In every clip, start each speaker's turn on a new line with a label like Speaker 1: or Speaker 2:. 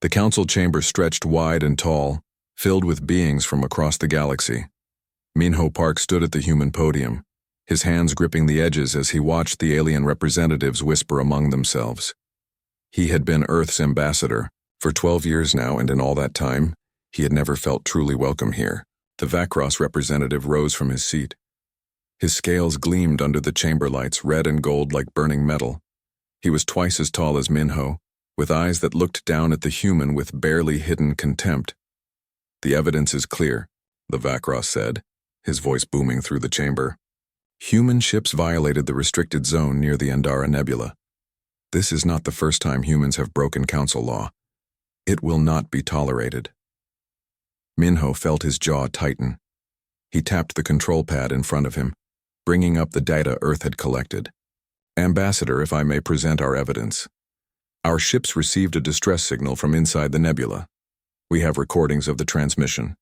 Speaker 1: The council chamber stretched wide and tall, filled with beings from across the galaxy. Minho Park stood at the human podium, his hands gripping the edges as he watched the alien representatives whisper among themselves. He had been Earth's ambassador for 12 years now, and in all that time, he had never felt truly welcome here. The Vacross representative rose from his seat. His scales gleamed under the chamber lights, red and gold like burning metal. He was twice as tall as Minho, with eyes that looked down at the human with barely hidden contempt. "The evidence is clear," the Vacross said, his voice booming through the chamber. "Human ships violated the restricted zone near the Endara Nebula. This is not the first time humans have broken council law. It will not be tolerated." Minho felt his jaw tighten. He tapped the control pad in front of him, bringing up the data Earth had collected. "Ambassador, if I may present our evidence. Our ships received a distress signal from inside the nebula. We have recordings of the transmission.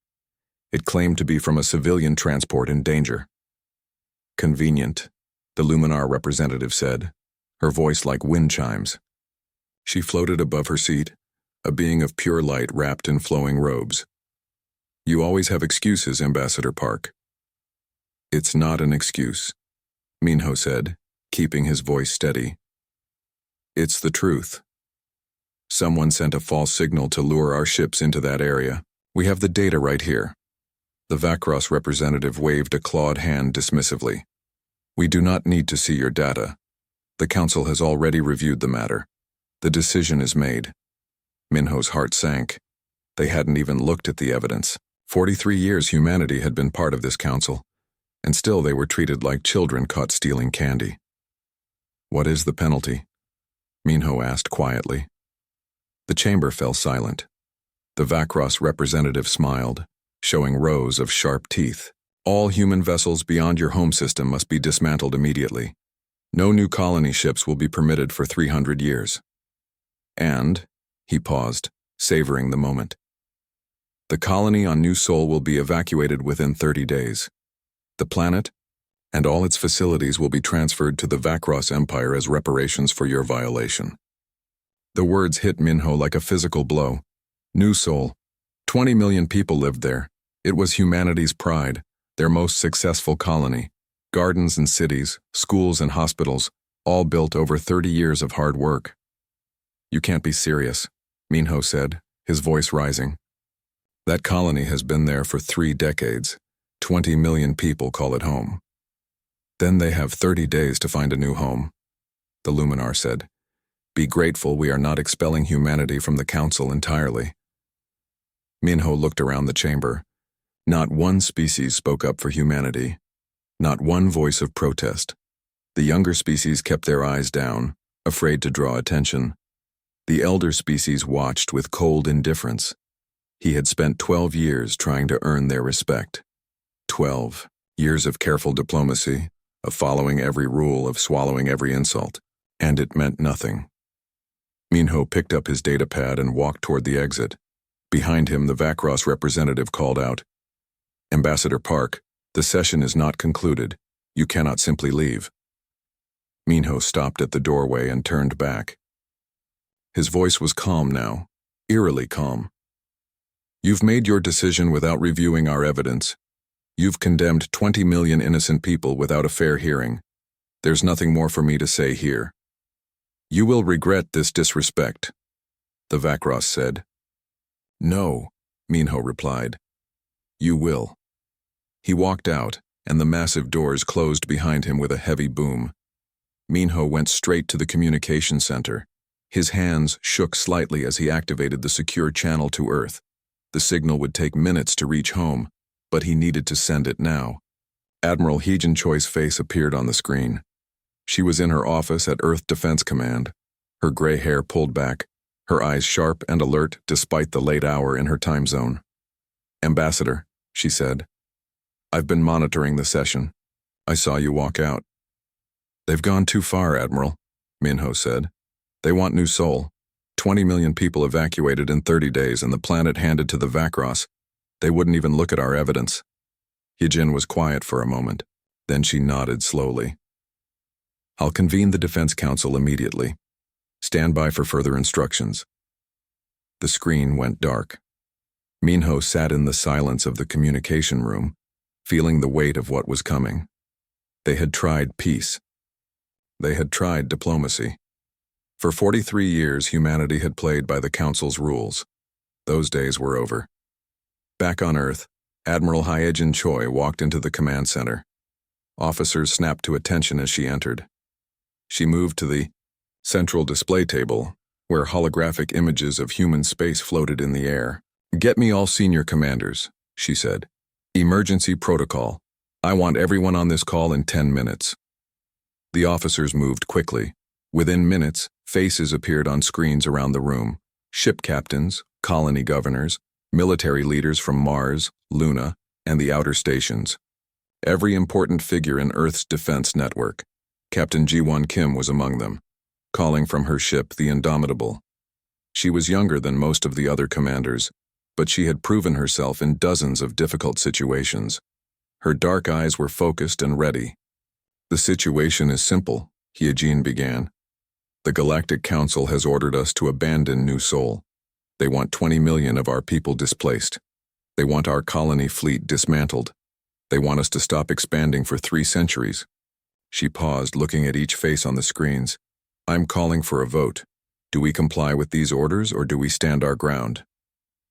Speaker 1: It claimed to be from a civilian transport in danger." "Convenient," the Luminar representative said, her voice like wind chimes. She floated above her seat, a being of pure light wrapped in flowing robes. "You always have excuses, Ambassador Park." "It's not an excuse," Minho said, keeping his voice steady. "It's the truth. Someone sent a false signal to lure our ships into that area. We have the data right here." The Vacross representative waved a clawed hand dismissively. "We do not need to see your data. The council has already reviewed the matter. The decision is made." Minho's heart sank. They hadn't even looked at the evidence. 43 years humanity had been part of this council, and still they were treated like children caught stealing candy. "What is the penalty?" Minho asked quietly. The chamber fell silent. The Vacross representative smiled, showing rows of sharp teeth. "All human vessels beyond your home system must be dismantled immediately. No new colony ships will be permitted for 300 years. And," he paused, savoring the moment, "the colony on New Sol will be evacuated within 30 days. The planet and all its facilities will be transferred to the Vacross Empire as reparations for your violation." The words hit Minho like a physical blow. New Sol. 20 million people lived there. It was humanity's pride, their most successful colony. Gardens and cities, schools and hospitals, all built over 30 years of hard work. "You can't be serious," Minho said, his voice rising. "That colony has been there for 3 decades. 20 million people call it home. Then they have 30 days to find a new home," the Luminar said. "Be grateful we are not expelling humanity from the council entirely." Minho looked around the chamber. Not one species spoke up for humanity. Not one voice of protest. The younger species kept their eyes down, afraid to draw attention. The elder species watched with cold indifference. He had spent 12 years trying to earn their respect. 12 years of careful diplomacy, of following every rule, of swallowing every insult, and it meant nothing. Minho picked up his data pad and walked toward the exit. Behind him, the Vacross representative called out, "Ambassador Park, the session is not concluded. You cannot simply leave." Minho stopped at the doorway and turned back. His voice was calm now, eerily calm. "You've made your decision without reviewing our evidence. You've condemned 20 million innocent people without a fair hearing. There's nothing more for me to say here. You will regret this disrespect," the Vacross said. "No," Minho replied. "You will." He walked out, and the massive doors closed behind him with a heavy boom. Minho went straight to the communication center. His hands shook slightly as he activated the secure channel to Earth. The signal would take minutes to reach home, but he needed to send it now. Admiral Heejin Choi's face appeared on the screen. She was in her office at Earth Defense Command, her gray hair pulled back, her eyes sharp and alert despite the late hour in her time zone. "Ambassador," she said, "I've been monitoring the session. I saw you walk out." "They've gone too far, Admiral," Minho said. "They want New Sol. 20 million people evacuated in 30 days and the planet handed to the Vacross. They wouldn't even look at our evidence." Heejin was quiet for a moment. Then she nodded slowly. "I'll convene the Defense Council immediately. Stand by for further instructions." The screen went dark. Minho sat in the silence of the communication room, feeling the weight of what was coming. They had tried peace. They had tried diplomacy. For 43 years, humanity had played by the Council's rules. Those days were over. Back on Earth, Admiral Hyejin Choi walked into the command center. Officers snapped to attention as she entered. She moved to the central display table, where holographic images of human space floated in the air. "Get me all senior commanders," she said. "Emergency protocol. I want everyone on this call in 10 minutes." The officers moved quickly. Within minutes, faces appeared on screens around the room. Ship captains, colony governors, military leaders from Mars, Luna, and the outer stations. Every important figure in Earth's defense network. Captain Ji-won Kim was among them, calling from her ship, the Indomitable. She was younger than most of the other commanders, but she had proven herself in dozens of difficult situations. Her dark eyes were focused and ready. "The situation is simple," Hyejin began. "The Galactic Council has ordered us to abandon New Sol. They want 20 million of our people displaced. They want our colony fleet dismantled. They want us to stop expanding for 3 centuries. She paused, looking at each face on the screens. "I'm calling for a vote. Do we comply with these orders or do we stand our ground?"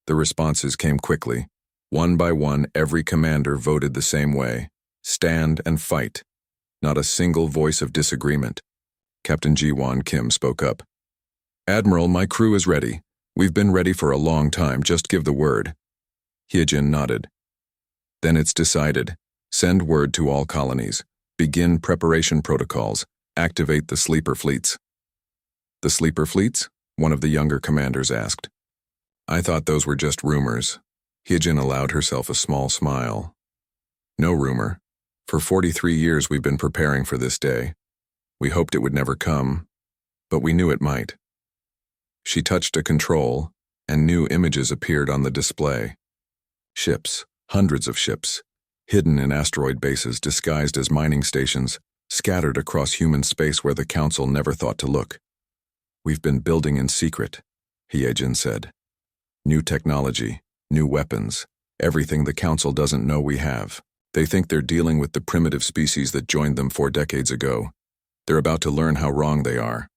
Speaker 1: The responses came quickly. One by one, every commander voted the same way. Stand and fight. Not a single voice of disagreement. Captain Ji-won Kim spoke up. "Admiral, my crew is ready. We've been ready for a long time. Just give the word." Hyejin nodded. "Then it's decided. Send word to all colonies. Begin preparation protocols. Activate the sleeper fleets." "The sleeper fleets?" one of the younger commanders asked. "I thought those were just rumors." Hyejin allowed herself a small smile. "No rumor. For 43 years we've been preparing for this day. We hoped it would never come, but we knew it might." She touched a control, and new images appeared on the display. Ships, hundreds of ships, hidden in asteroid bases disguised as mining stations, scattered across human space where the Council never thought to look. "We've been building in secret," Hyejin said. "New technology, new weapons, everything the Council doesn't know we have. They think they're dealing with the primitive species that joined them 4 decades ago. They're about to learn how wrong they are."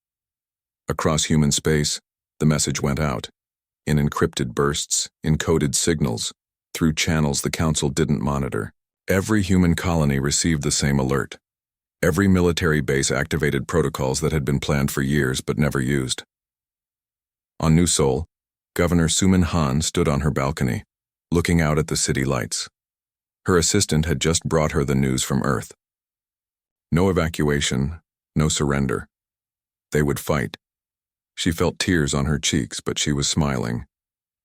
Speaker 1: Across human space, the message went out. In encrypted bursts, encoded signals, through channels the Council didn't monitor. Every human colony received the same alert. Every military base activated protocols that had been planned for years but never used. On New Sol, Governor Sumin Han stood on her balcony, looking out at the city lights. Her assistant had just brought her the news from Earth. No evacuation, no surrender. They would fight. She felt tears on her cheeks, but she was smiling.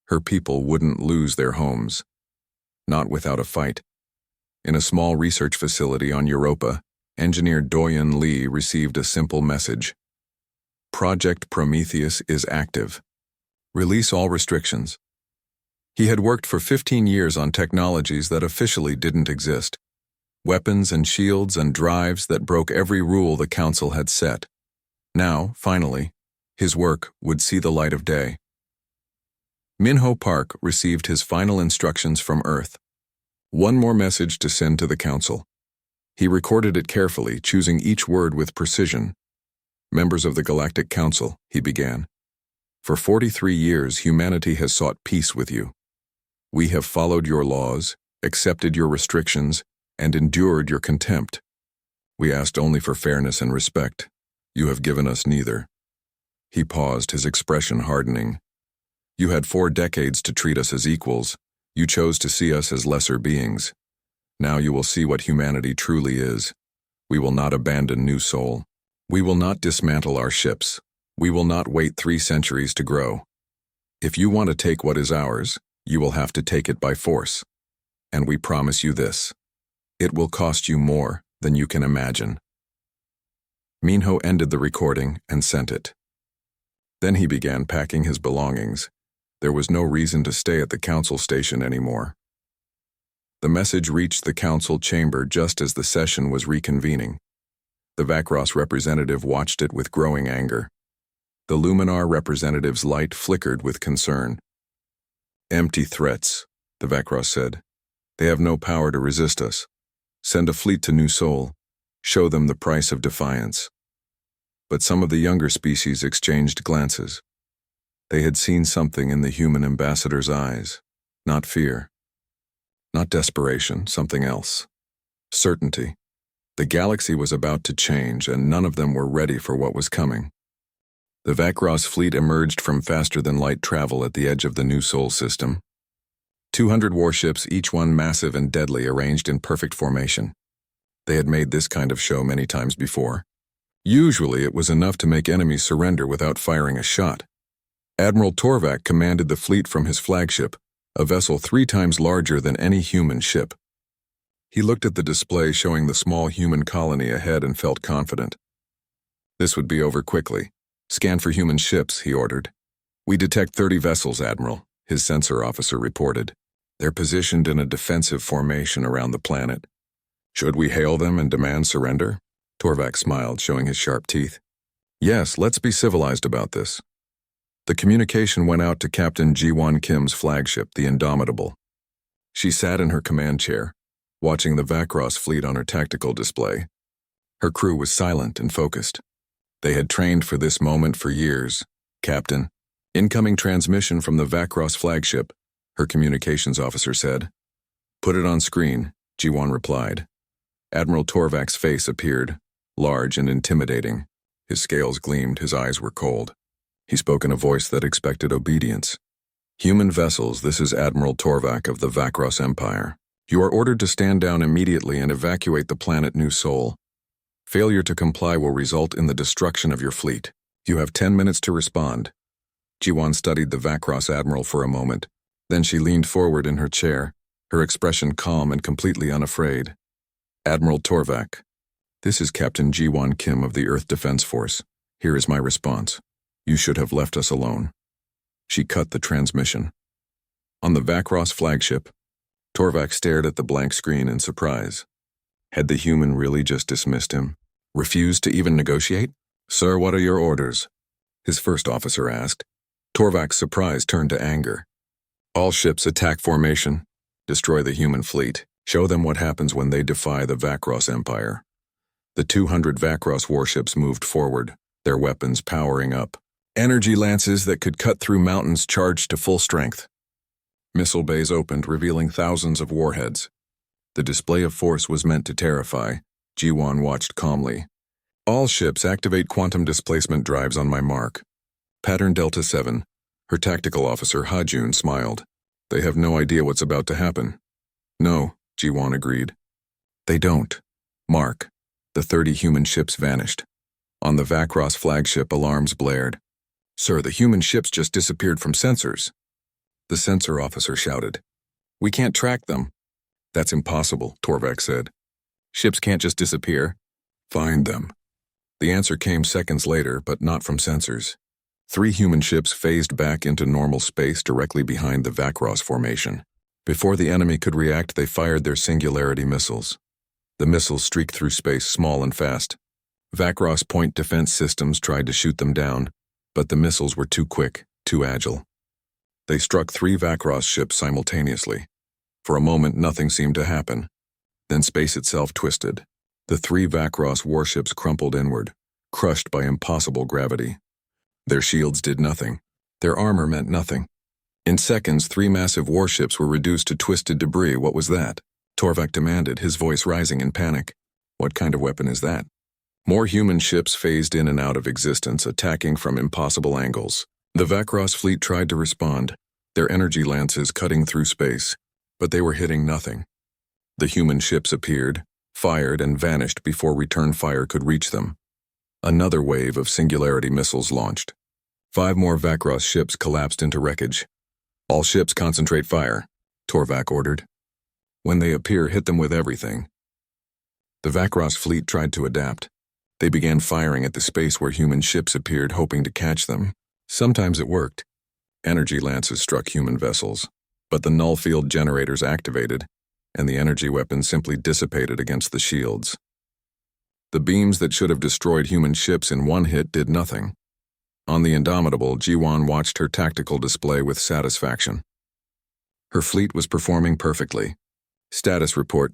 Speaker 1: Her people wouldn't lose their homes. Not without a fight. In a small research facility on Europa, engineer Doyen Lee received a simple message. "Project Prometheus is active. Release all restrictions." He had worked for 15 years on technologies that officially didn't exist. Weapons and shields and drives that broke every rule the Council had set. Now, finally, his work would see the light of day. Minho Park received his final instructions from Earth. One more message to send to the Council. He recorded it carefully, choosing each word with precision. "Members of the Galactic Council," he began. "For 43 years, humanity has sought peace with you. We have followed your laws, accepted your restrictions, and endured your contempt. We asked only for fairness and respect. You have given us neither." He paused, his expression hardening. "You had 4 decades to treat us as equals. You chose to see us as lesser beings. Now you will see what humanity truly is. We will not abandon New Sol. We will not dismantle our ships. We will not wait 3 centuries to grow. If you want to take what is ours, you will have to take it by force. And we promise you this. It will cost you more than you can imagine." Minho ended the recording and sent it. Then he began packing his belongings. There was no reason to stay at the Council station anymore. The message reached the Council chamber just as the session was reconvening. The Vacross representative watched it with growing anger. The Luminar representative's light flickered with concern. "Empty threats," the Vacross said. "They have no power to resist us. Send a fleet to New Sol. Show them the price of defiance." But some of the younger species exchanged glances. They had seen something in the human ambassador's eyes. Not fear. Not desperation, something else. Certainty. The galaxy was about to change, and none of them were ready for what was coming. The Vacross fleet emerged from faster-than-light travel at the edge of the New Sol system. 200 warships, each one massive and deadly, arranged in perfect formation. They had made this kind of show many times before. Usually it was enough to make enemies surrender without firing a shot. Admiral Torvak commanded the fleet from his flagship, a vessel 3 times larger than any human ship. He looked at the display showing the small human colony ahead and felt confident. This would be over quickly. "Scan for human ships," he ordered. "We detect 30 vessels, Admiral," his sensor officer reported. "They're positioned in a defensive formation around the planet. Should we hail them and demand surrender?" Torvak smiled, showing his sharp teeth. "Yes, let's be civilized about this." The communication went out to Captain Ji-Won Kim's flagship, the Indomitable. She sat in her command chair, watching the Vacross fleet on her tactical display. Her crew was silent and focused. They had trained for this moment for years. "Captain, incoming transmission from the Vacross flagship," her communications officer said. "Put it on screen," Ji-Won replied. Admiral Torvak's face appeared, large and intimidating. His scales gleamed, his eyes were cold. He spoke in a voice that expected obedience. "Human vessels, this is Admiral Torvak of the Vacross Empire. You are ordered to stand down immediately and evacuate the planet New Sol. Failure to comply will result in the destruction of your fleet. You have 10 minutes to respond." Ji-Won studied the Vacross Admiral for a moment. Then she leaned forward in her chair, her expression calm and completely unafraid. "Admiral Torvak, this is Captain Ji-Won Kim of the Earth Defense Force. Here is my response. You should have left us alone." She cut the transmission. On the Vacross flagship, Torvak stared at the blank screen in surprise. Had the human really just dismissed him? Refused to even negotiate? "Sir, what are your orders?" his first officer asked. Torvak's surprise turned to anger. "All ships attack formation. Destroy the human fleet. Show them what happens when they defy the Vacross Empire." The 200 Vacross warships moved forward, their weapons powering up. Energy lances that could cut through mountains charged to full strength. Missile bays opened, revealing thousands of warheads. The display of force was meant to terrify. Ji-Won watched calmly. "All ships activate quantum displacement drives on my mark. Pattern Delta 7. Her tactical officer, Ha-Jun, smiled. "They have no idea what's about to happen." "No," Ji-Won agreed. "They don't. Mark." The 30 human ships vanished. On the Vacross flagship, alarms blared. "Sir, the human ships just disappeared from sensors." The sensor officer shouted. "We can't track them." "That's impossible," Torvak said. "Ships can't just disappear." "Find them." The answer came seconds later, but not from sensors. 3 human ships phased back into normal space directly behind the Vacross formation. Before the enemy could react, they fired their Singularity missiles. The missiles streaked through space, small and fast. Vacross point defense systems tried to shoot them down, but the missiles were too quick, too agile. They struck 3 Vacross ships simultaneously. For a moment, nothing seemed to happen. Then space itself twisted. The 3 Vacross warships crumpled inward, crushed by impossible gravity. Their shields did nothing. Their armor meant nothing. In seconds, 3 massive warships were reduced to twisted debris. What was that? Torvak demanded, his voice rising in panic. What kind of weapon is that? More human ships phased in and out of existence, attacking from impossible angles. The Vacross fleet tried to respond, their energy lances cutting through space, but they were hitting nothing. The human ships appeared, fired, and vanished before return fire could reach them. Another wave of Singularity missiles launched. 5 more Vacross ships collapsed into wreckage. "All ships concentrate fire," Torvak ordered. "When they appear, hit them with everything." The Vacross fleet tried to adapt. They began firing at the space where human ships appeared, hoping to catch them. Sometimes it worked. Energy lances struck human vessels, but the null field generators activated, and the energy weapons simply dissipated against the shields. The beams that should have destroyed human ships in one hit did nothing. On the Indomitable, Jiwan watched her tactical display with satisfaction. Her fleet was performing perfectly. Status report.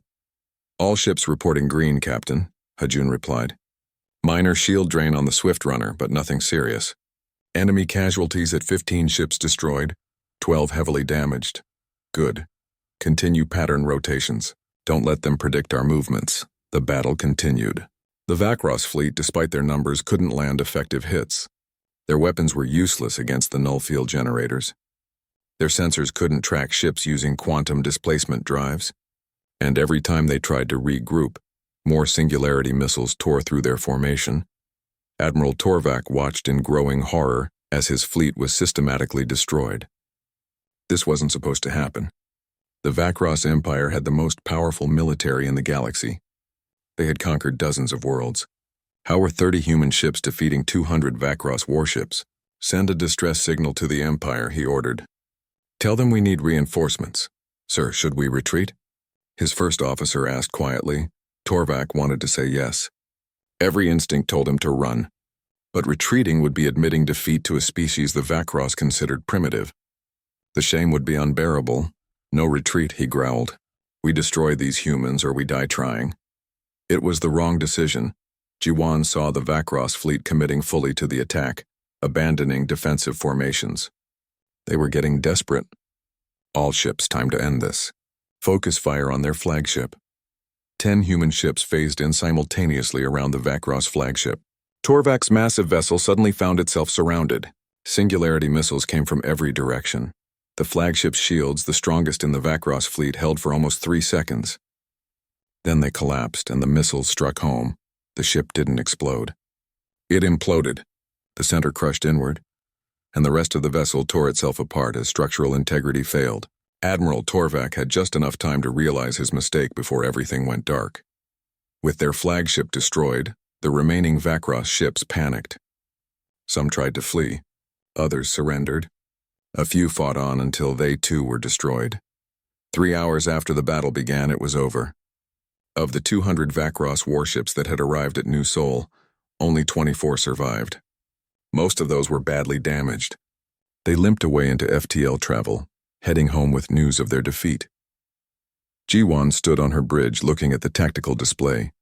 Speaker 1: All ships reporting green, Captain, Hajun replied. Minor shield drain on the Swift Runner, but nothing serious. Enemy casualties at 15 ships destroyed, 12 heavily damaged. Good. Continue pattern rotations. Don't let them predict our movements. The battle continued. The Vakros fleet, despite their numbers, couldn't land effective hits. Their weapons were useless against the null field generators. Their sensors couldn't track ships using quantum displacement drives. And every time they tried to regroup, more singularity missiles tore through their formation. Admiral Torvak watched in growing horror as his fleet was systematically destroyed. This wasn't supposed to happen. The Vakros Empire had the most powerful military in the galaxy. They had conquered dozens of worlds. How were 30 human ships defeating 200 Vakros warships? Send a distress signal to the Empire, he ordered. Tell them we need reinforcements. Sir, should we retreat? His first officer asked quietly. Torvak wanted to say yes. Every instinct told him to run. But retreating would be admitting defeat to a species the Vakros considered primitive. The shame would be unbearable. No retreat, he growled. We destroy these humans or we die trying. It was the wrong decision. Jiwan saw the Vakros fleet committing fully to the attack, abandoning defensive formations. They were getting desperate. All ships, time to end this. Focus fire on their flagship. 10 human ships phased in simultaneously around the Vakros flagship. Torvak's massive vessel suddenly found itself surrounded. Singularity missiles came from every direction. The flagship's shields, the strongest in the Vakros fleet, held for almost 3 seconds. Then they collapsed and the missiles struck home. The ship didn't explode. It imploded. The center crushed inward, and the rest of the vessel tore itself apart as structural integrity failed. Admiral Torvak had just enough time to realize his mistake before everything went dark. With their flagship destroyed, the remaining Vakros ships panicked. Some tried to flee. Others surrendered. A few fought on until they too were destroyed. 3 hours after the battle began, it was over. Of the 200 Vakros warships that had arrived at New Sol, only 24 survived. Most of those were badly damaged. They limped away into FTL travel, heading home with news of their defeat. Jiwan stood on her bridge looking at the tactical display.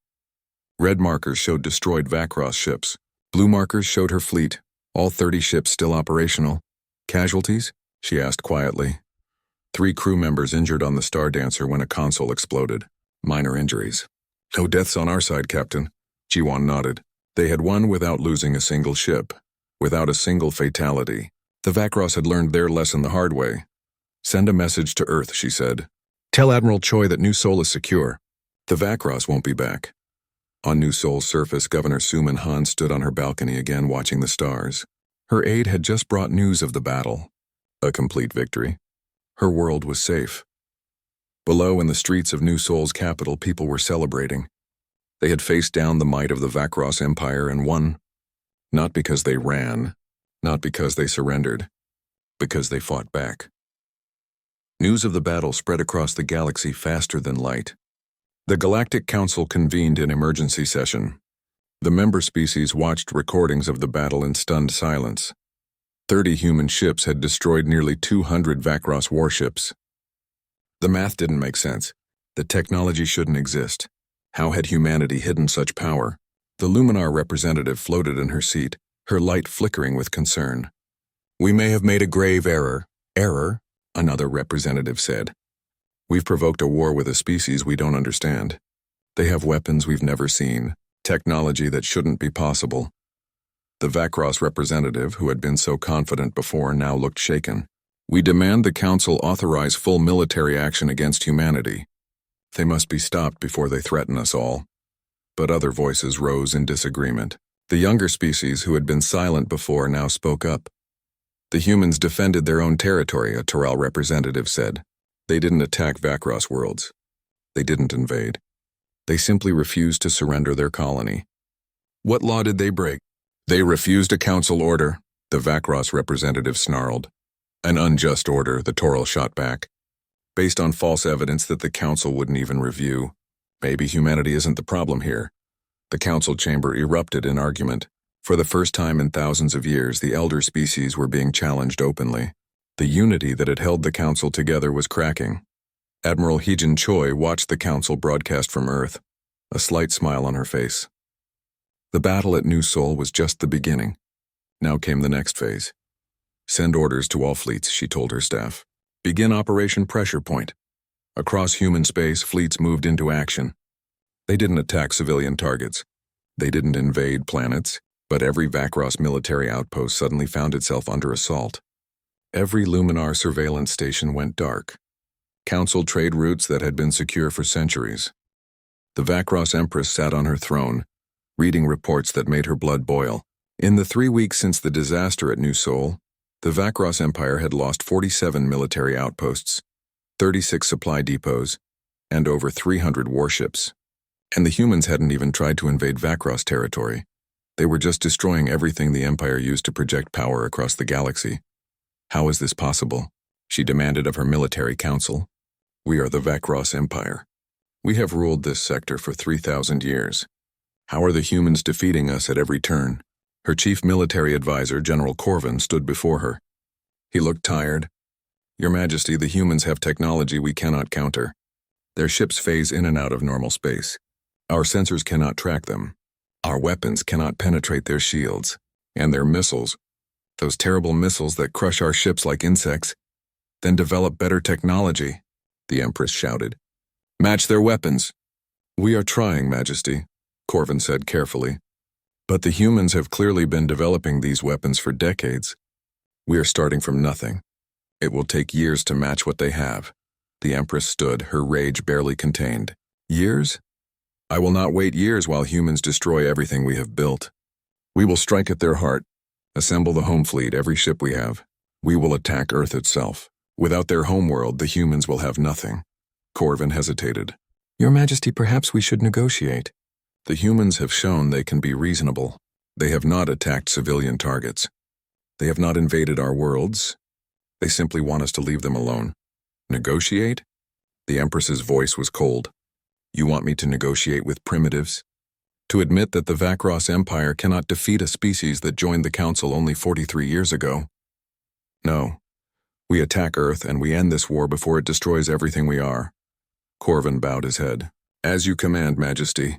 Speaker 1: Red markers showed destroyed Vakros ships. Blue markers showed her fleet, all 30 ships still operational. Casualties? She asked quietly. 3 crew members injured on the Star Dancer when a console exploded. Minor injuries. No deaths on our side, Captain. Jiwan nodded. They had won without losing a single ship, without a single fatality. The Vakros had learned their lesson the hard way. Send a message to Earth, she said. Tell Admiral Choi that New Sol is secure. The Vakros won't be back. On New Sol's surface, Governor Suman Han stood on her balcony again watching the stars. Her aide had just brought news of the battle. A complete victory. Her world was safe. Below, in the streets of New Sol's capital, people were celebrating. They had faced down the might of the Vakros Empire and won. Not because they ran, not because they surrendered, because they fought back. News of the battle spread across the galaxy faster than light. The Galactic Council convened an emergency session. The member species watched recordings of the battle in stunned silence. 30 human ships had destroyed nearly 200 Vakros warships. The math didn't make sense. The technology shouldn't exist. How had humanity hidden such power? The Luminar representative floated in her seat, her light flickering with concern. We may have made a grave error. Error? Another representative said. We've provoked a war with a species we don't understand. They have weapons we've never seen, technology that shouldn't be possible. The Vakros representative, who had been so confident before, now looked shaken. We demand the Council authorize full military action against humanity. They must be stopped before they threaten us all. But other voices rose in disagreement. The younger species, who had been silent before, now spoke up. The humans defended their own territory, a Toral representative said. They didn't attack Vakros worlds. They didn't invade. They simply refused to surrender their colony. What law did they break? They refused a council order, the Vakros representative snarled. An unjust order, the Toral shot back. Based on false evidence that the council wouldn't even review. Maybe humanity isn't the problem here. The council chamber erupted in argument. For the first time in thousands of years, the elder species were being challenged openly. The unity that had held the council together was cracking. Admiral Heejin Choi watched the council broadcast from Earth, a slight smile on her face. The battle at New Seoul was just the beginning. Now came the next phase. Send orders to all fleets, she told her staff. Begin Operation Pressure Point. Across human space, fleets moved into action. They didn't attack civilian targets. They didn't invade planets, but every Vakros military outpost suddenly found itself under assault. Every Luminar surveillance station went dark. Council trade routes that had been secure for centuries. The Vakros Empress sat on her throne, reading reports that made her blood boil. In the 3 weeks since the disaster at New Seoul, the Vakros Empire had lost 47 military outposts, 36 supply depots, and over 300 warships. And the humans hadn't even tried to invade Vakros territory. They were just destroying everything the Empire used to project power across the galaxy. How is this possible? She demanded of her military council. We are the Vakros Empire. We have ruled this sector for 3,000 years. How are the humans defeating us at every turn? Her chief military advisor, General Corvin, stood before her. He looked tired. Your Majesty, the humans have technology we cannot counter. Their ships phase in and out of normal space. Our sensors cannot track them. Our weapons cannot penetrate their shields. And their missiles, those terrible missiles that crush our ships like insects, then develop better technology, the Empress shouted. Match their weapons. We are trying, Majesty, Corvin said carefully. But the humans have clearly been developing these weapons for decades. We are starting from nothing. It will take years to match what they have. The Empress stood, her rage barely contained. Years? I will not wait years while humans destroy everything we have built. We will strike at their heart, assemble the home fleet, every ship we have. We will attack Earth itself. Without their homeworld, the humans will have nothing. Corvin hesitated. Your Majesty, perhaps we should negotiate. The humans have shown they can be reasonable. They have not attacked civilian targets. They have not invaded our worlds. They simply want us to leave them alone. Negotiate? The Empress's voice was cold. You want me to negotiate with primitives? To admit that the Vakros Empire cannot defeat a species that joined the Council only 43 years ago? No. We attack Earth and we end this war before it destroys everything we are. Corvin bowed his head. As you command, Majesty.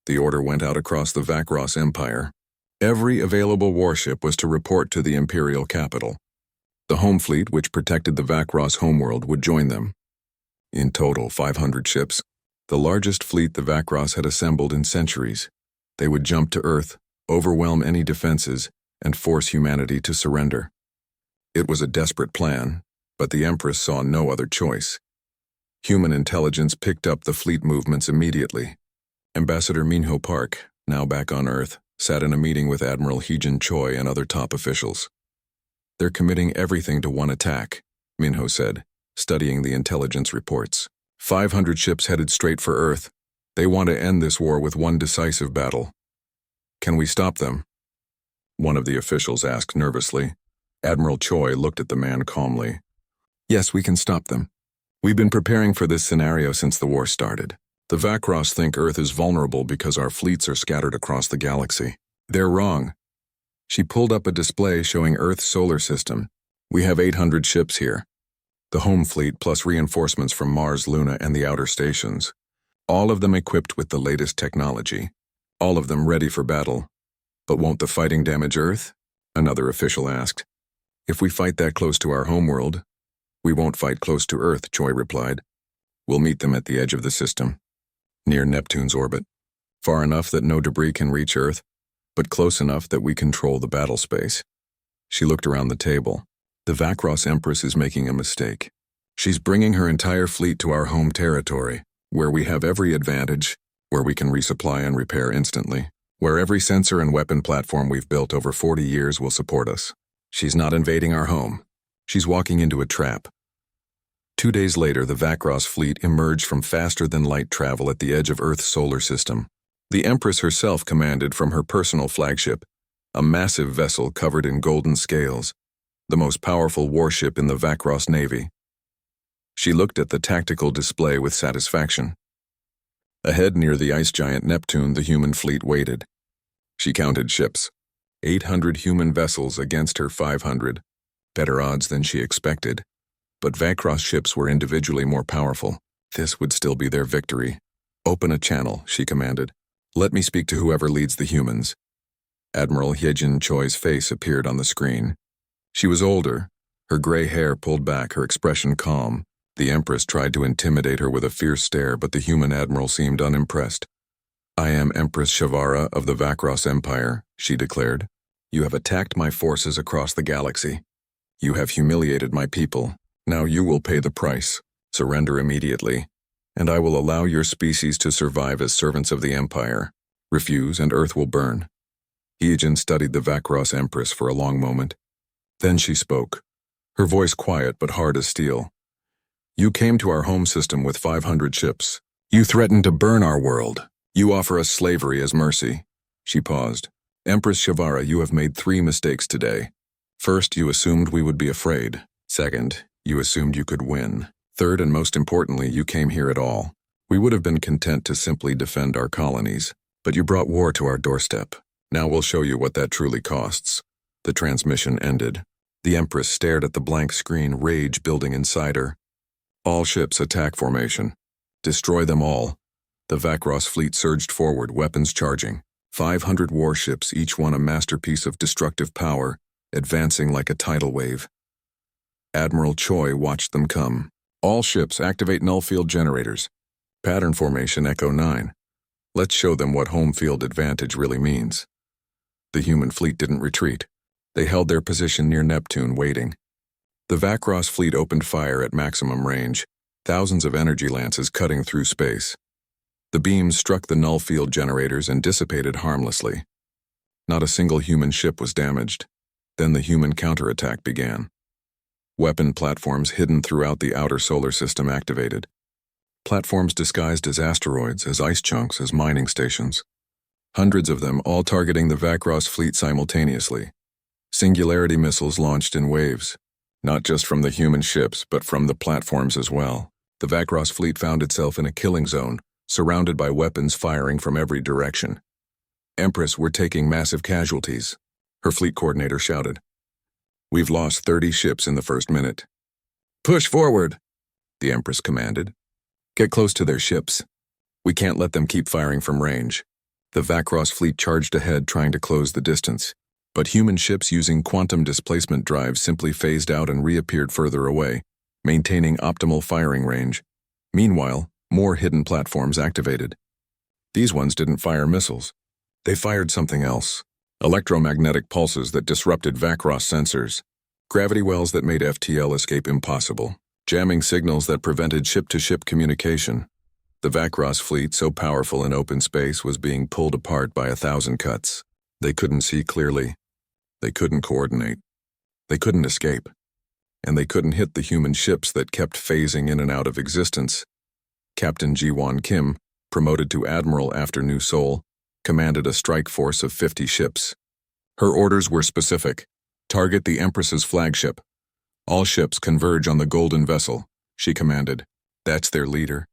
Speaker 1: The order went out across the Vakros Empire. Every available warship was to report to the Imperial capital. The home fleet, which protected the Vakros homeworld, would join them. In total, 500 ships, the largest fleet the Vakros had assembled in centuries. They would jump to Earth, overwhelm any defenses, and force humanity to surrender. It was a desperate plan, but the Empress saw no other choice. Human intelligence picked up the fleet movements immediately. Ambassador Minho Park, now back on Earth, sat in a meeting with Admiral Heejin Choi and other top officials. They're committing everything to one attack, Minho said, studying the intelligence reports. 500 ships headed straight for Earth. They want to end this war with one decisive battle. Can we stop them? One of the officials asked nervously. Admiral Choi looked at the man calmly. Yes, we can stop them. We've been preparing for this scenario since the war started. The Vakros think Earth is vulnerable because our fleets are scattered across the galaxy. They're wrong. She pulled up a display showing Earth's solar system. We have 800 ships here. The home fleet plus reinforcements from Mars, Luna, and the outer stations. All of them equipped with the latest technology. All of them ready for battle. But won't the fighting damage Earth? Another official asked. If we fight that close to our homeworld, we won't fight close to Earth, Choi replied. We'll meet them at the edge of the system, near Neptune's orbit. Far enough that no debris can reach Earth, but close enough that we control the battle space. She looked around the table. The Vakros Empress is making a mistake. She's bringing her entire fleet to our home territory, where we have every advantage, where we can resupply and repair instantly, where every sensor and weapon platform we've built over 40 years will support us. She's not invading our home. She's walking into a trap. 2 days later, the Vakros fleet emerged from faster-than-light travel at the edge of Earth's solar system. The Empress herself commanded from her personal flagship, a massive vessel covered in golden scales, the most powerful warship in the Vakros Navy. She looked at the tactical display with satisfaction. Ahead near the ice giant Neptune, the human fleet waited. She counted ships. 800 human vessels against her 500. Better odds than she expected. But Vakros ships were individually more powerful. This would still be their victory. "Open a channel," she commanded. "Let me speak to whoever leads the humans." Admiral Hyejin Choi's face appeared on the screen. She was older, her gray hair pulled back, her expression calm. The Empress tried to intimidate her with a fierce stare, but the human admiral seemed unimpressed. "I am Empress Shavara of the Vakros Empire," she declared. "You have attacked my forces across the galaxy. You have humiliated my people. Now you will pay the price. Surrender immediately, and I will allow your species to survive as servants of the Empire. Refuse, and Earth will burn." Hyejin studied the Vakros Empress for a long moment. Then she spoke, her voice quiet but hard as steel. "You came to our home system with 500 ships. You threatened to burn our world. You offer us slavery as mercy." She paused. "Empress Shavara, you have made 3 mistakes today. First, you assumed we would be afraid. Second, you assumed you could win. Third, and most importantly, you came here at all. We would have been content to simply defend our colonies, but you brought war to our doorstep. Now we'll show you what that truly costs." The transmission ended. The Empress stared at the blank screen, rage building inside her. "All ships attack formation. Destroy them all." The Vakros fleet surged forward, weapons charging. 500 warships, each one a masterpiece of destructive power, advancing like a tidal wave. Admiral Choi watched them come. "All ships activate null field generators. Pattern formation Echo 9. Let's show them what home field advantage really means." The human fleet didn't retreat. They held their position near Neptune, waiting. The Vakros fleet opened fire at maximum range, thousands of energy lances cutting through space. The beams struck the null field generators and dissipated harmlessly. Not a single human ship was damaged. Then the human counterattack began. Weapon platforms hidden throughout the outer solar system activated. Platforms disguised as asteroids, as ice chunks, as mining stations. Hundreds of them, all targeting the Vakros fleet simultaneously. Singularity missiles launched in waves, not just from the human ships, but from the platforms as well. The Vakros fleet found itself in a killing zone, surrounded by weapons firing from every direction. "Empress, we're taking massive casualties," her fleet coordinator shouted. "We've lost 30 ships in the first minute." "Push forward," the Empress commanded. "Get close to their ships. We can't let them keep firing from range." The Vakros fleet charged ahead, trying to close the distance. But human ships using quantum displacement drives simply phased out and reappeared further away, maintaining optimal firing range. Meanwhile, more hidden platforms activated. These ones didn't fire missiles. They fired something else. Electromagnetic pulses that disrupted Vakros sensors. Gravity wells that made FTL escape impossible. Jamming signals that prevented ship-to-ship communication. The Vakros fleet, so powerful in open space, was being pulled apart by 1,000 cuts. They couldn't see clearly. They couldn't coordinate. They couldn't escape. And they couldn't hit the human ships that kept phasing in and out of existence. Captain Ji-won Kim, promoted to admiral after New Seoul, commanded a strike force of 50 ships. Her orders were specific. "Target the Empress's flagship. All ships converge on the golden vessel," she commanded. "That's their leader.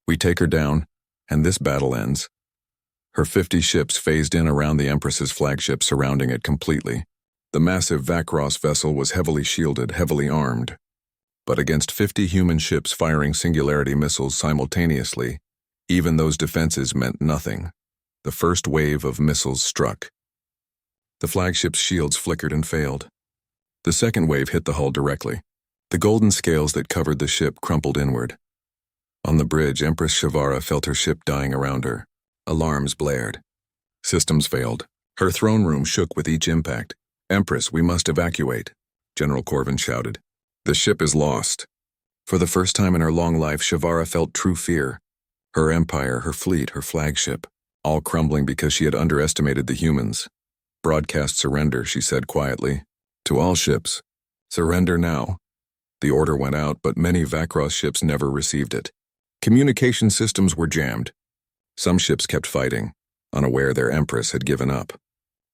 Speaker 1: We take her down, and this battle ends." Her 50 ships phased in around the Empress's flagship, surrounding it completely. The massive Vakros vessel was heavily shielded, heavily armed. But against 50 human ships firing singularity missiles simultaneously, even those defenses meant nothing. The first wave of missiles struck. The flagship's shields flickered and failed. The second wave hit the hull directly. The golden scales that covered the ship crumpled inward. On the bridge, Empress Shavara felt her ship dying around her. Alarms blared. Systems failed. Her throne room shook with each impact. "Empress, we must evacuate," General Corvin shouted. "The ship is lost." For the first time in her long life, Shavara felt true fear. Her empire, her fleet, her flagship, all crumbling because she had underestimated the humans. "Broadcast surrender," she said quietly. "To all ships. Surrender now." The order went out, but many Vakros ships never received it. Communication systems were jammed. Some ships kept fighting, unaware their Empress had given up.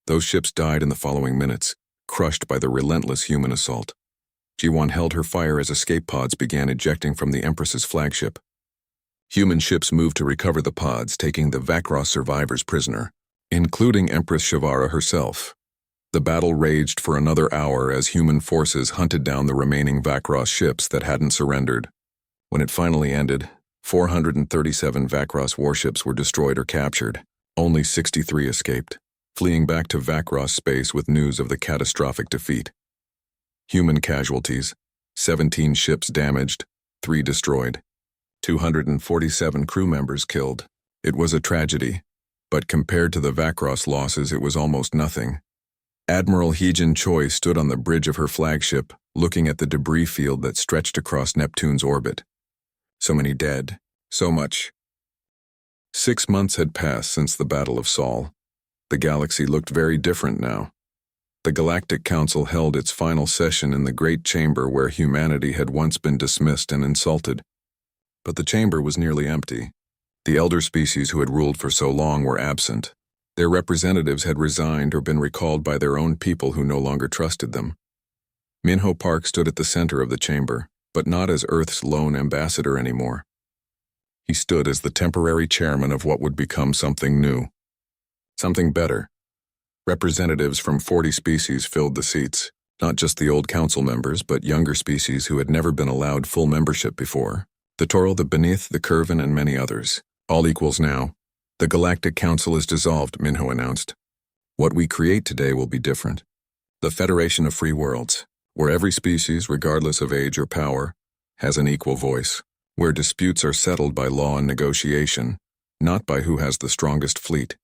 Speaker 1: Those ships died in the following minutes, crushed by the relentless human assault. Ji-won held her fire as escape pods began ejecting from the Empress's flagship. Human ships moved to recover the pods, taking the Vakros survivors prisoner, including Empress Shavara herself. The battle raged for another hour as human forces hunted down the remaining Vakros ships that hadn't surrendered. When it finally ended, 437 Vakros warships were destroyed or captured. Only 63 escaped, fleeing back to Vakros space with news of the catastrophic defeat. Human casualties: 17 ships damaged, 3 destroyed. 247 crew members killed. It was a tragedy, but compared to the Vakros losses, it was almost nothing. Admiral Heejin Choi stood on the bridge of her flagship, looking at the debris field that stretched across Neptune's orbit. So many dead, so much. 6 months had passed since the Battle of Sol. The galaxy looked very different now. The Galactic Council held its final session in the Great Chamber where humanity had once been dismissed and insulted. But the chamber was nearly empty. The elder species who had ruled for so long were absent. Their representatives had resigned or been recalled by their own people who no longer trusted them. Minho Park stood at the center of the chamber, but not as Earth's lone ambassador anymore. He stood as the temporary chairman of what would become something new. Something better. Representatives from 40 species filled the seats, not just the old council members, but younger species who had never been allowed full membership before. The Toro, the Beneath, the Curvin, and many others. All equals now. The Galactic Council is dissolved, Minho announced. What we create today will be different. The Federation of Free Worlds, where every species, regardless of age or power, has an equal voice, where disputes are settled by law and negotiation, not by who has the strongest fleet.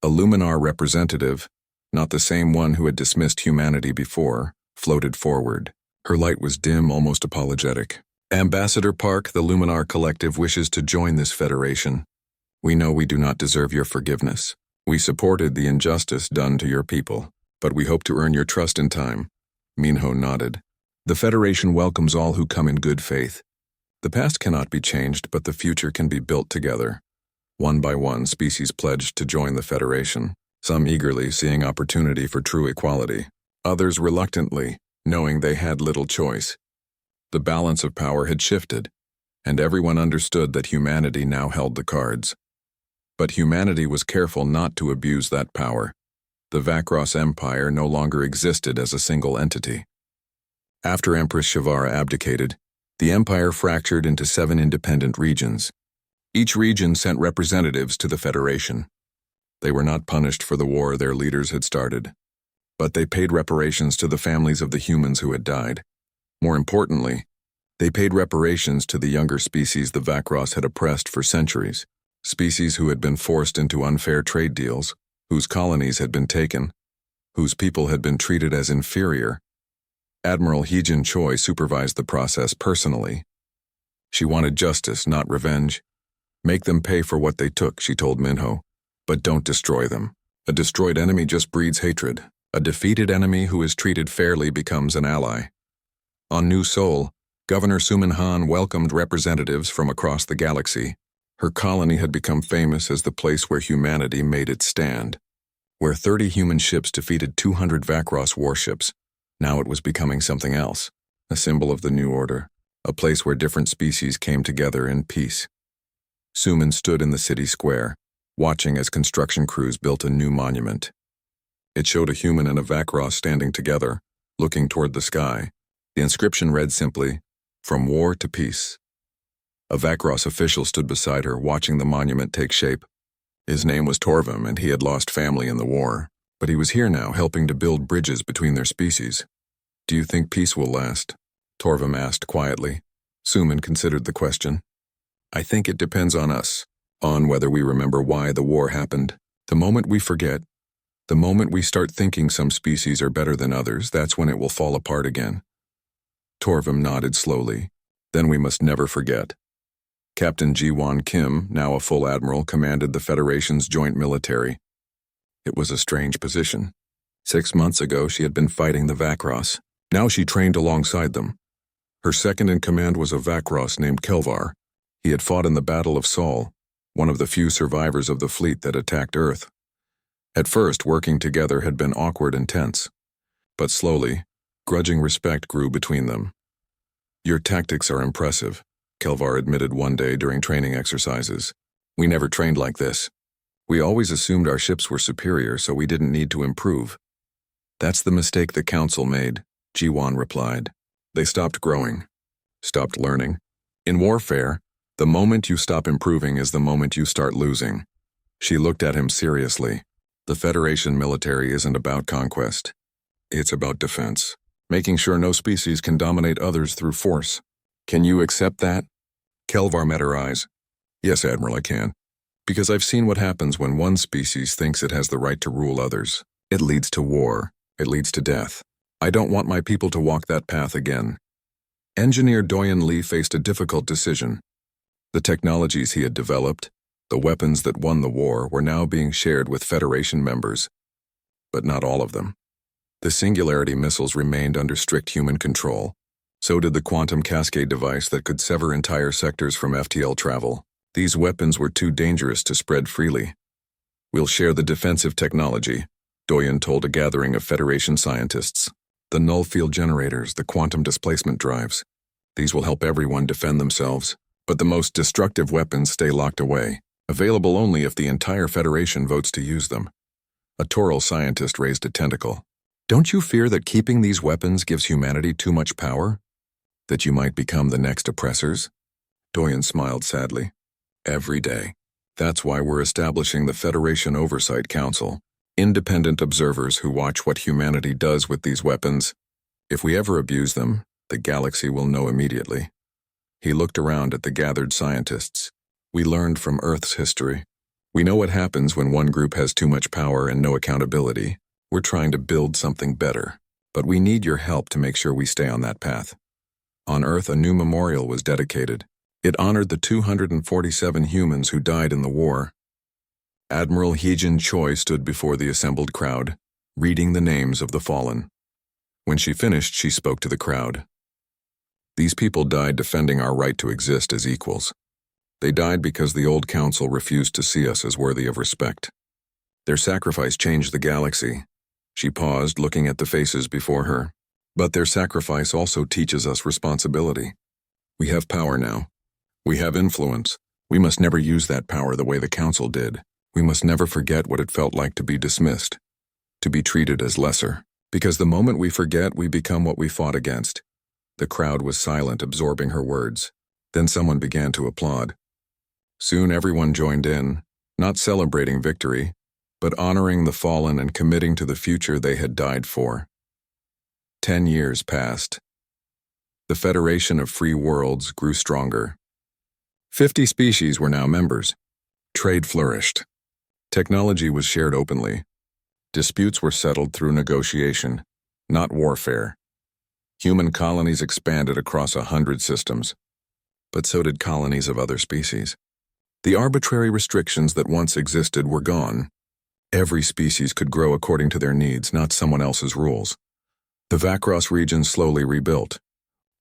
Speaker 1: A Luminar representative, not the same one who had dismissed humanity before, floated forward. Her light was dim, almost apologetic. Ambassador Park, the Luminar Collective wishes to join this federation. We know we do not deserve your forgiveness. We supported the injustice done to your people, but we hope to earn your trust in time. Minho nodded. The Federation welcomes all who come in good faith. The past cannot be changed, but the future can be built together. One by one, species pledged to join the Federation, some eagerly seeing opportunity for true equality, others reluctantly, knowing they had little choice. The balance of power had shifted, and everyone understood that humanity now held the cards. But humanity was careful not to abuse that power. The Vakros Empire no longer existed as a single entity. After Empress Shavara abdicated, the empire fractured into 7 independent regions. Each region sent representatives to the Federation. They were not punished for the war their leaders had started, but they paid reparations to the families of the humans who had died. More importantly, they paid reparations to the younger species the Vakros had oppressed for centuries, species who had been forced into unfair trade deals, whose colonies had been taken, whose people had been treated as inferior. Admiral Heejin Choi supervised the process personally. She wanted justice, not revenge. Make them pay for what they took, she told Minho, but don't destroy them. A destroyed enemy just breeds hatred. A defeated enemy who is treated fairly becomes an ally. On New Sol, Governor Suman Han welcomed representatives from across the galaxy. Her colony had become famous as the place where humanity made its stand. Where 30 human ships defeated 200 Vakros warships, now it was becoming something else, a symbol of the new order, a place where different species came together in peace. Suman stood in the city square, watching as construction crews built a new monument. It showed a human and a Vakros standing together, looking toward the sky. The inscription read simply, "From war to peace." A Vakros official stood beside her, watching the monument take shape. His name was Torvim, and he had lost family in the war, but he was here now, helping to build bridges between their species. "Do you think peace will last?" Torvim asked quietly. Suman considered the question. "I think it depends on us, on whether we remember why the war happened. The moment we forget, the moment we start thinking some species are better than others, that's when it will fall apart again." Torvim nodded slowly. "Then we must never forget." Captain Ji-Won Kim, now a full admiral, commanded the Federation's joint military. It was a strange position. 6 months ago, she had been fighting the Vakros. Now she trained alongside them. Her second in command was a Vakros named Kelvar. He had fought in the Battle of Sol, one of the few survivors of the fleet that attacked Earth. At first, working together had been awkward and tense. But slowly, grudging respect grew between them. "Your tactics are impressive," Kelvar admitted one day during training exercises. "We never trained like this. We always assumed our ships were superior, so we didn't need to improve." That's the mistake the council made, Ji-won replied. They stopped growing, stopped learning. In warfare, the moment you stop improving is the moment you start losing. She looked at him seriously. The Federation military isn't about conquest. It's about defense, making sure no species can dominate others through force. Can you accept that? Kelvar met her eyes. Yes, Admiral, I can. Because I've seen what happens when one species thinks it has the right to rule others. It leads to war. It leads to death. I don't want my people to walk that path again. Engineer Doyen Lee faced a difficult decision. The technologies he had developed, the weapons that won the war, were now being shared with Federation members. But not all of them. The Singularity missiles remained under strict human control. So did the quantum cascade device that could sever entire sectors from FTL travel. These weapons were too dangerous to spread freely. We'll share the defensive technology, Doyen told a gathering of Federation scientists. The null field generators, the quantum displacement drives. These will help everyone defend themselves. But the most destructive weapons stay locked away, available only if the entire Federation votes to use them. A Toral scientist raised a tentacle. Don't you fear that keeping these weapons gives humanity too much power? That you might become the next oppressors? Doyen smiled sadly. Every day. That's why we're establishing the Federation Oversight Council. Independent observers who watch what humanity does with these weapons. If we ever abuse them, the galaxy will know immediately. He looked around at the gathered scientists. We learned from Earth's history. We know what happens when one group has too much power and no accountability. We're trying to build something better, but we need your help to make sure we stay on that path. On Earth, a new memorial was dedicated. It honored the 247 humans who died in the war. Admiral Hee-jin Choi stood before the assembled crowd, reading the names of the fallen. When she finished, she spoke to the crowd. These people died defending our right to exist as equals. They died because the old council refused to see us as worthy of respect. Their sacrifice changed the galaxy. She paused, looking at the faces before her. But their sacrifice also teaches us responsibility. We have power now. We have influence. We must never use that power the way the council did. We must never forget what it felt like to be dismissed, to be treated as lesser. Because the moment we forget, we become what we fought against. The crowd was silent, absorbing her words. Then someone began to applaud. Soon everyone joined in, not celebrating victory, but honoring the fallen and committing to the future they had died for. 10 years passed. The Federation of Free Worlds grew stronger. 50 species were now members. Trade flourished. Technology was shared openly. Disputes were settled through negotiation, not warfare. Human colonies expanded across 100 systems, but so did colonies of other species. The arbitrary restrictions that once existed were gone. Every species could grow according to their needs, not someone else's rules. The Vakros region slowly rebuilt.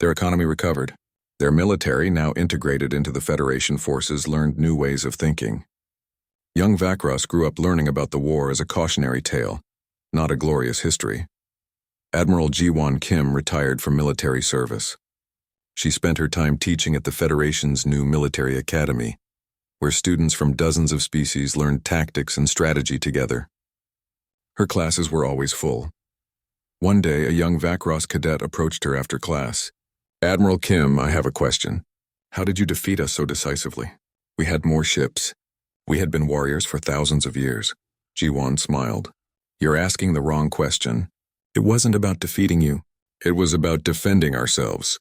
Speaker 1: Their economy recovered. Their military, now integrated into the Federation forces, learned new ways of thinking. Young Vakros grew up learning about the war as a cautionary tale, not a glorious history. Admiral Ji-won Kim retired from military service. She spent her time teaching at the Federation's new military academy, where students from dozens of species learned tactics and strategy together. Her classes were always full. One day, a young Vakros cadet approached her after class. Admiral Kim, I have a question. How did you defeat us so decisively? We had more ships. We had been warriors for thousands of years. Ji-won smiled. You're asking the wrong question. It wasn't about defeating you. It was about defending ourselves.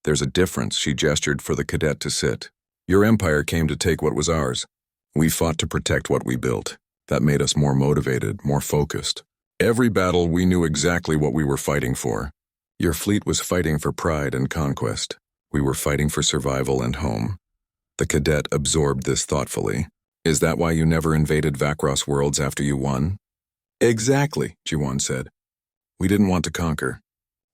Speaker 1: There's a difference, she gestured for the cadet to sit. Your empire came to take what was ours. We fought to protect what we built. That made us more motivated, more focused. Every battle, we knew exactly what we were fighting for. Your fleet was fighting for pride and conquest. We were fighting for survival and home. The cadet absorbed this thoughtfully. Is that why you never invaded Vakros worlds after you won? Exactly, Ji-won said. We didn't want to conquer.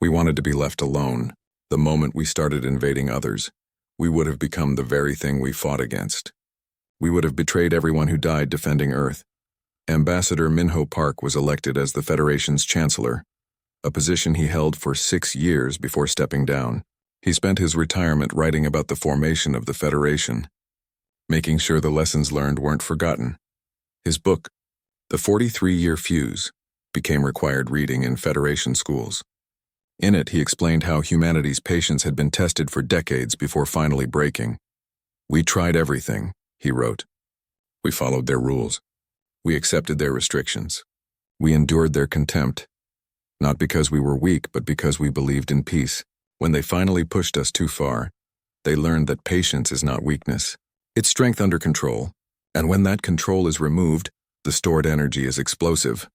Speaker 1: We wanted to be left alone. The moment we started invading others, we would have become the very thing we fought against. We would have betrayed everyone who died defending Earth. Ambassador Minho Park was elected as the Federation's chancellor, a position he held for 6 years before stepping down. He spent his retirement writing about the formation of the Federation, making sure the lessons learned weren't forgotten. His book, The 43-Year Fuse, became required reading in Federation schools. In it, he explained how humanity's patience had been tested for decades before finally breaking. "We tried everything," he wrote. "We followed their rules. We accepted their restrictions. We endured their contempt, not because we were weak, but because we believed in peace. When they finally pushed us too far, they learned that patience is not weakness. It's strength under control, and when that control is removed, the stored energy is explosive."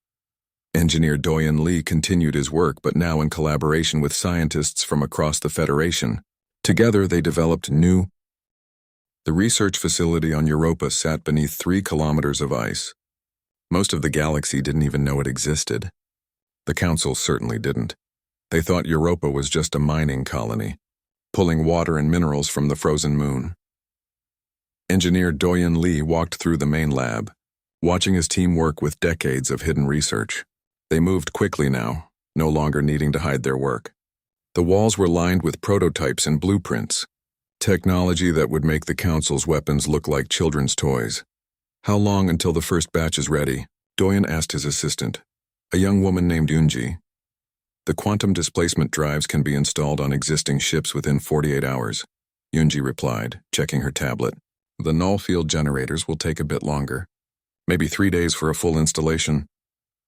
Speaker 1: Engineer Doyen Lee continued his work, but now in collaboration with scientists from across the Federation. Together, they developed The research facility on Europa sat beneath 3 kilometers of ice. Most of the galaxy didn't even know it existed. The Council certainly didn't. They thought Europa was just a mining colony, pulling water and minerals from the frozen moon. Engineer Doyen Lee walked through the main lab, watching his team work with decades of hidden research. They moved quickly now, no longer needing to hide their work. The walls were lined with prototypes and blueprints, technology that would make the Council's weapons look like children's toys. "How long until the first batch is ready?" Doyen asked his assistant, a young woman named Yunji. "The quantum displacement drives can be installed on existing ships within 48 hours, Yunji replied, checking her tablet. "The null field generators will take a bit longer. Maybe 3 days for a full installation."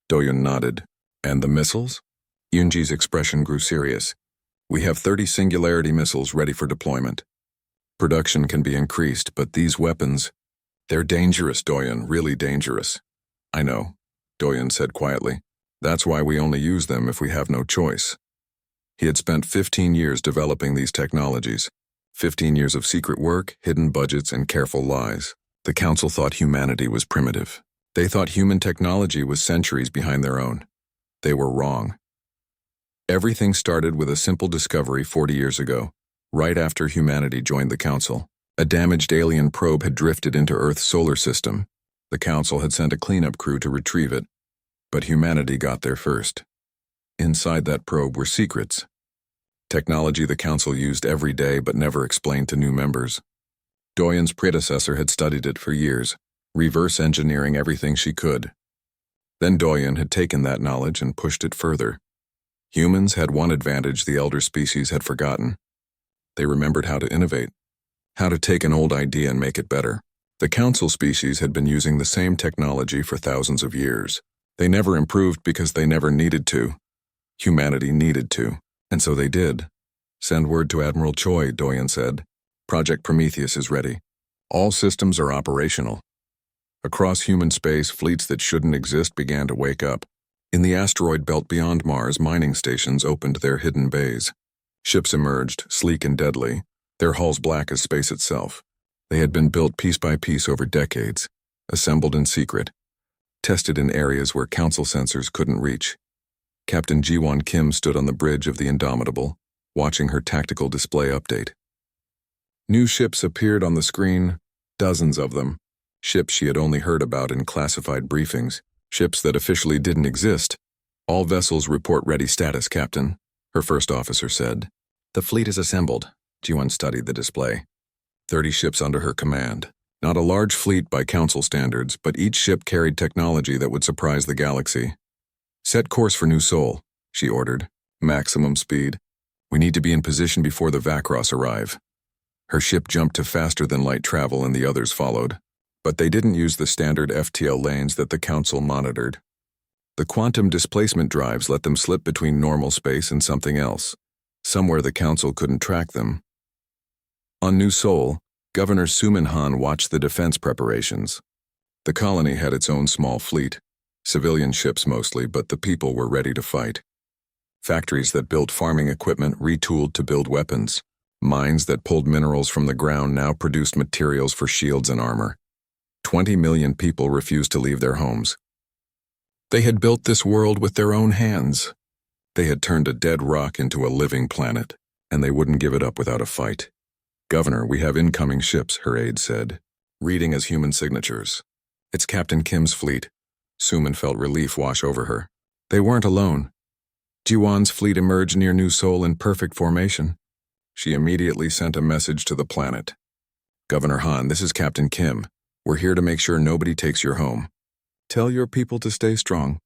Speaker 1: Doyen nodded. "And the missiles?" Yunji's expression grew serious. "We have 30 singularity missiles ready for deployment. Production can be increased, but these weapons, they're dangerous, Doyen, really dangerous." "I know," Doyen said quietly. "That's why we only use them if we have no choice." He had spent 15 years developing these technologies. 15 years of secret work, hidden budgets, and careful lies. The Council thought humanity was primitive. They thought human technology was centuries behind their own. They were wrong. Everything started with a simple discovery 40 years ago, right after humanity joined the Council. A damaged alien probe had drifted into Earth's solar system. The Council had sent a cleanup crew to retrieve it, but humanity got there first. Inside that probe were secrets. Technology the Council used every day but never explained to new members. Doyen's predecessor had studied it for years, reverse engineering everything she could. Then Doyen had taken that knowledge and pushed it further. Humans had one advantage the elder species had forgotten. They remembered how to innovate, how to take an old idea and make it better. The Council species had been using the same technology for thousands of years. They never improved because they never needed to. Humanity needed to, and so they did. "Send word to Admiral Choi," Doyen said. "Project Prometheus is ready. All systems are operational." Across human space, fleets that shouldn't exist began to wake up. In the asteroid belt beyond Mars, mining stations opened their hidden bays. Ships emerged, sleek and deadly, their hulls black as space itself. They had been built piece by piece over decades, assembled in secret, tested in areas where Council sensors couldn't reach. Captain Jiwon Kim stood on the bridge of the Indomitable, watching her tactical display update. New ships appeared on the screen, dozens of them. Ships she had only heard about in classified briefings, ships that officially didn't exist. "All vessels report ready status, Captain," her first officer said. "The fleet is assembled." Jiwon studied the display. 30 ships under her command. Not a large fleet by Council standards, but each ship carried technology that would surprise the galaxy. "Set course for New Sol," she ordered. "Maximum speed. We need to be in position before the Vakros arrive." Her ship jumped to faster-than-light travel and the others followed. But they didn't use the standard FTL lanes that the Council monitored. The quantum displacement drives let them slip between normal space and something else, somewhere the Council couldn't track them. On New Sol, Governor Sumin Han watched the defense preparations. The colony had its own small fleet, civilian ships mostly, but the people were ready to fight. Factories that built farming equipment retooled to build weapons. Mines that pulled minerals from the ground now produced materials for shields and armor. 20 million people refused to leave their homes. They had built this world with their own hands. They had turned a dead rock into a living planet, and they wouldn't give it up without a fight. "Governor, we have incoming ships," her aide said, reading as human signatures. "It's Captain Kim's fleet." Suman felt relief wash over her. They weren't alone. Jiwon's fleet emerged near New Sol in perfect formation. She immediately sent a message to the planet. "Governor Han, this is Captain Kim. We're here to make sure nobody takes your home. Tell your people to stay strong.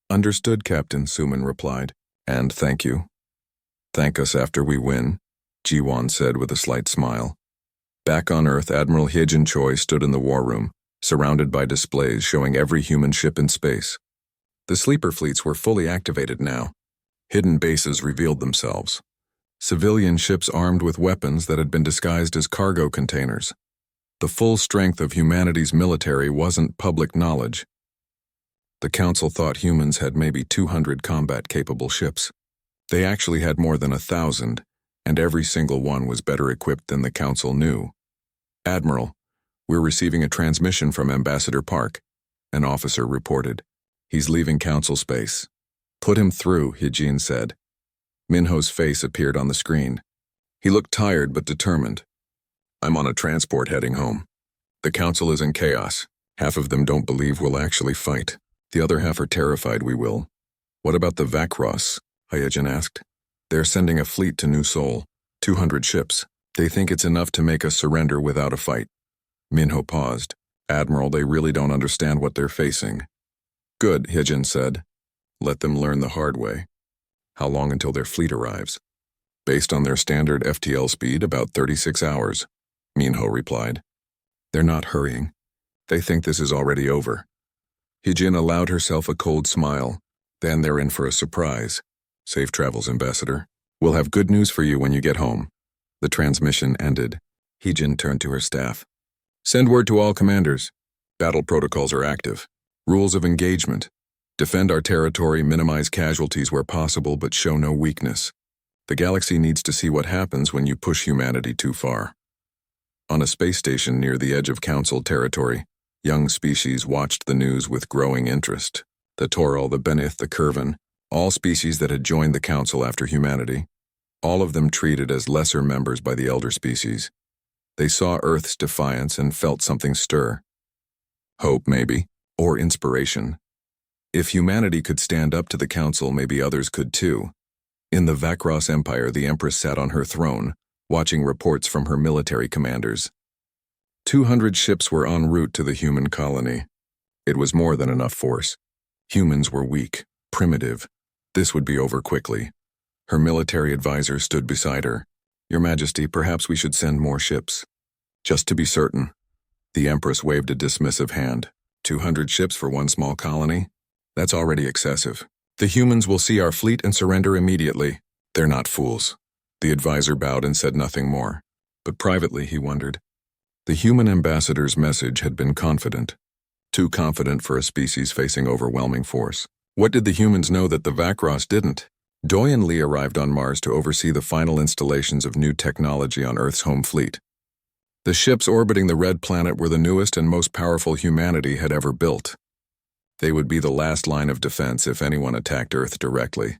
Speaker 1: Understood, Captain, Suman replied. And thank you. Thank us after we win, Jiwon said with a slight smile. Back on Earth, Admiral Hyejin Choi stood in the war room, surrounded by displays showing every human ship in space. The sleeper fleets were fully activated now. Hidden bases revealed themselves. Civilian ships armed with weapons that had been disguised as cargo containers. The full strength of humanity's military wasn't public knowledge. The Council thought humans had maybe 200 combat-capable ships. They actually had more than 1,000, and every single one was better equipped than the Council knew. Admiral, we're receiving a transmission from Ambassador Park, an officer reported. He's leaving Council space. Put him through, Hyejin said. Minho's face appeared on the screen. He looked tired but determined. I'm on a transport heading home. The Council is in chaos. Half of them don't believe we'll actually fight. The other half are terrified we will. What about the Vakros? Hyejin asked. They're sending a fleet to New Seoul, 200 ships. They think it's enough to make us surrender without a fight. Minho paused. Admiral, they really don't understand what they're facing. Good, Hyejin said. Let them learn the hard way. How long until their fleet arrives? Based on their standard FTL speed, about 36 hours, Minho replied. They're not hurrying. They think this is already over. Hyejin allowed herself a cold smile. Then they're in for a surprise. Safe travels, Ambassador. We'll have good news for you when you get home. The transmission ended. Hyejin turned to her staff. Send word to all commanders. Battle protocols are active. Rules of engagement. Defend our territory, minimize casualties where possible, but show no weakness. The galaxy needs to see what happens when you push humanity too far. On a space station near the edge of Council territory, young species watched the news with growing interest. The Toral, the Benith, the Curvan, all species that had joined the Council after humanity, all of them treated as lesser members by the elder species. They saw Earth's defiance and felt something stir. Hope, maybe, or inspiration. If humanity could stand up to the Council, maybe others could too. In the Vakros Empire, the Empress sat on her throne, watching reports from her military commanders. 200 ships were en route to the human colony. It was more than enough force. Humans were weak, primitive. This would be over quickly. Her military advisor stood beside her. Your Majesty, perhaps we should send more ships. Just to be certain. The Empress waved a dismissive hand. 200 ships for one small colony? That's already excessive. The humans will see our fleet and surrender immediately. They're not fools. The advisor bowed and said nothing more. But privately, he wondered. The human ambassador's message had been confident. Too confident for a species facing overwhelming force. What did the humans know that the Vakros didn't? Doi and Lee arrived on Mars to oversee the final installations of new technology on Earth's home fleet. The ships orbiting the red planet were the newest and most powerful humanity had ever built. They would be the last line of defense if anyone attacked Earth directly.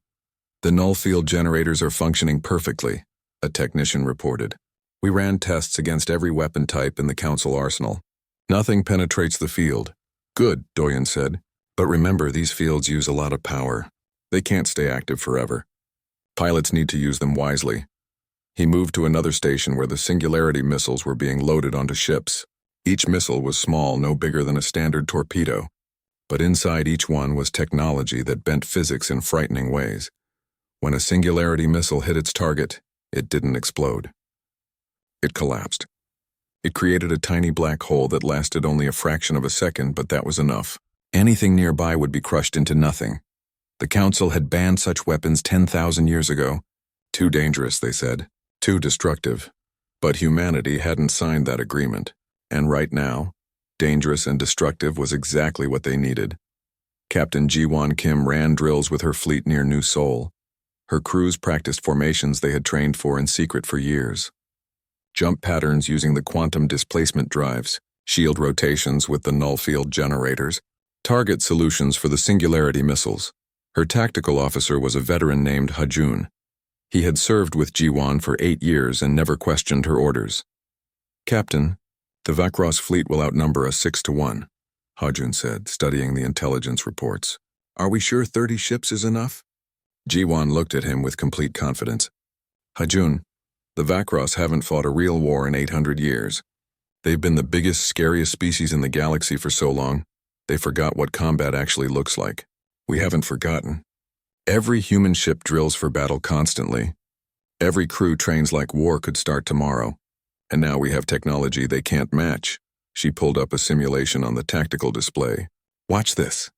Speaker 1: The null field generators are functioning perfectly, a technician reported. We ran tests against every weapon type in the Council arsenal. Nothing penetrates the field. Good, Doyen said. But remember, these fields use a lot of power. They can't stay active forever. Pilots need to use them wisely. He moved to another station where the Singularity missiles were being loaded onto ships. Each missile was small, no bigger than a standard torpedo. But inside each one was technology that bent physics in frightening ways. When a Singularity missile hit its target, it didn't explode. It collapsed. It created a tiny black hole that lasted only a fraction of a second, but that was enough. Anything nearby would be crushed into nothing. The Council had banned such weapons 10,000 years ago. Too dangerous, they said. Too destructive. But humanity hadn't signed that agreement. And right now, dangerous and destructive was exactly what they needed. Captain Jiwon Kim ran drills with her fleet near New Seoul. Her crews practiced formations they had trained for in secret for years. Jump patterns using the quantum displacement drives, shield rotations with the null field generators, target solutions for the Singularity missiles. Her tactical officer was a veteran named Hajun. He had served with Jiwon for 8 years and never questioned her orders. Captain, the Vakros fleet will outnumber us 6-1, Hajun said, studying the intelligence reports. Are we sure 30 ships is enough? Jiwon looked at him with complete confidence. Hajun, the Vakros haven't fought a real war in 800 years. They've been the biggest, scariest species in the galaxy for so long, they forgot what combat actually looks like. We haven't forgotten. Every human ship drills for battle constantly. Every crew trains like war could start tomorrow. And now we have technology they can't match. She pulled up a simulation on the tactical display. Watch this.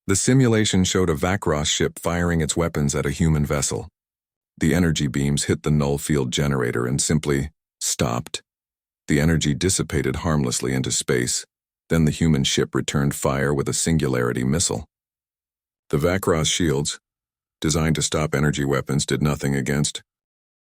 Speaker 1: The simulation showed a Vakros ship firing its weapons at a human vessel. The energy beams hit the null field generator and simply stopped. The energy dissipated harmlessly into space. Then the human ship returned fire with a singularity missile. The Vakros shields, designed to stop energy weapons, did nothing against